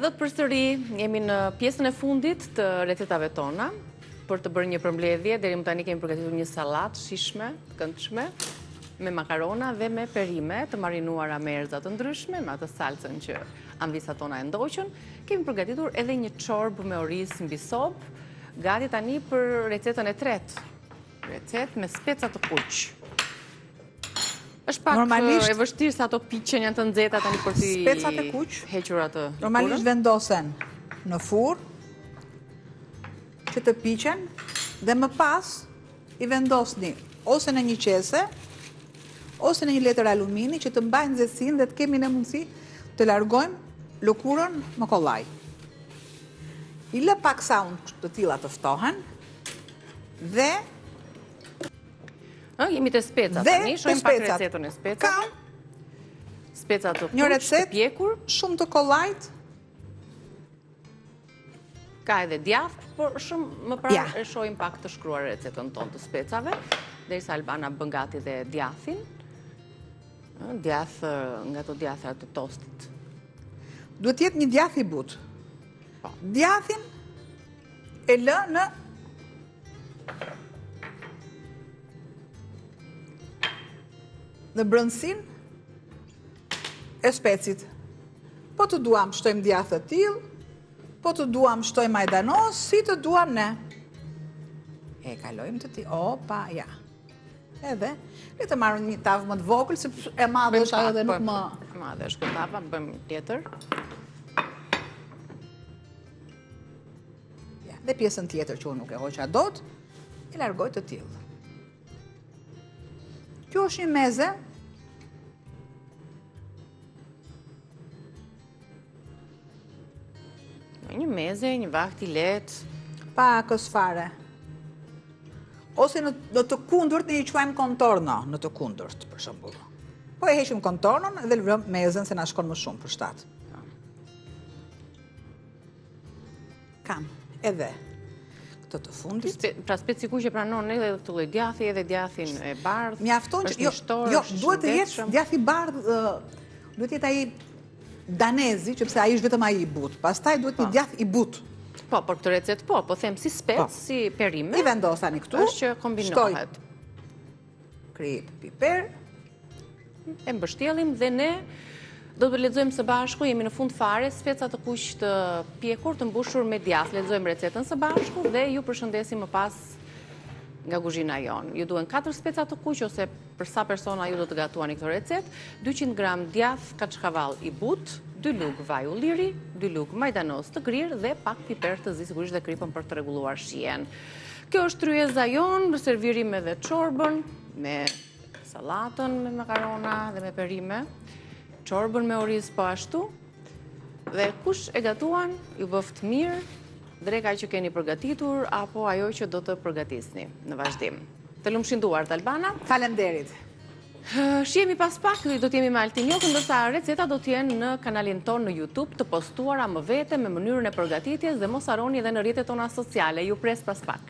Ardhët përsëri, jemi në pjesën e fundit të recetave tona, për të bërë një përmbledhje. Deri më tani kemi përgatitur një sallatë shishme, të këndshme, me makarona dhe me perime të marinuara me erëza të ndryshme, me atë salcën që anvisat tona e ndoqën. Kemi përgatitur edhe një çorbë me oriz mbi sopë, gati tani për recetën e tretë. Recetë me speca të kuq. Është pak e vështirë se ato piqen janë të nxehta tani për t'i specat e kuq hequr atë. Normalisht vendosen në furr që të piqen dhe më pas i vendosni ose në një qese ose në një letër alumini që të mbajnë nxehtësinë dhe të kemi në mundësi të largojmë lëkurën më kollaj. I lë pak sa unë të tilla të ftohen dhe jemi të specat tani, shohim pak recetën e specave. Speca të kuq, të pjekur, shumë të kollajt. Ka edhe djath, por shumë më parë e shohim pak të shkruar recetën tonë të specave, derisa Albana bën gati dhe djathin. Djath nga ato djathra të tostit. Duhet jetë një djath i butë. Djathin e lë në brëndësin e specit. Po të duam shtojmë djath të tillë, po të duam shtojmë majdanos, si të duam ne. E kalojmë të ti, opa, ja. Edhe, le të marrë një tavë më të vogël, se e madhe është ajo dhe nuk më... E madhe është këtë tava, bëjmë tjetër. Ja, dhe pjesën tjetër që unë nuk e hoqa dot, e largoj të tillë. Kjo është një meze. Një meze, një vakt i lehtë. Pak fare. Ose në të kundërt ne i quajmë contorno, në të kundërt, për shembull. Po e heqim contornon dhe lëm mezen se na shkon më shumë për shtat. Kam edhe të fundit. Pra speci kuq që pranon edhe këtë lloj djathi, edhe djathin e bardhë. Mjafton që duhet të jetë djathi i bardhë, duhet të jetë ai danezi, që pse ai është vetëm ai i butë. Pastaj duhet një djath i butë. Po, por këtë recetë po them si spec, si perime. I vendosani këtu. Është që kombinohet. Krip, piper. E mbështjellim dhe ne do të lexojmë së bashku, jemi në fund fare, speca të kuq të pjekur të mbushur me djath. Lexojmë recetën së bashku dhe ju përshëndesim më pas nga kuzhina jonë. Ju duhen 4 speca të kuq ose për sa persona ju do të gatuani këtë recetë, 200 gram djath kaçkavall i butë, 2 lug vaj ulliri, 2 lug majdanos të grirë dhe pak piper të zi, sigurisht dhe kripën për të rregulluar shijen. Kjo është tryeza jonë, servirim edhe çorbën me sallatën me makarona dhe me perime. Çorbën me oriz po ashtu, dhe kush e gatuan, ju bëft mirë, dreka që keni përgatitur, apo ajo që do të përgatisni në vazhdim. Të lumshinduar të Albana. Faleminderit. Shihemi pas pak, do t'jemi me Altin Jokën, ndërsa receta do t'jenë në kanalin tonë në YouTube, të postuara më vete me mënyrën e përgatitjes dhe mos harroni edhe në rrjetet tona sociale. Ju pres pas pak.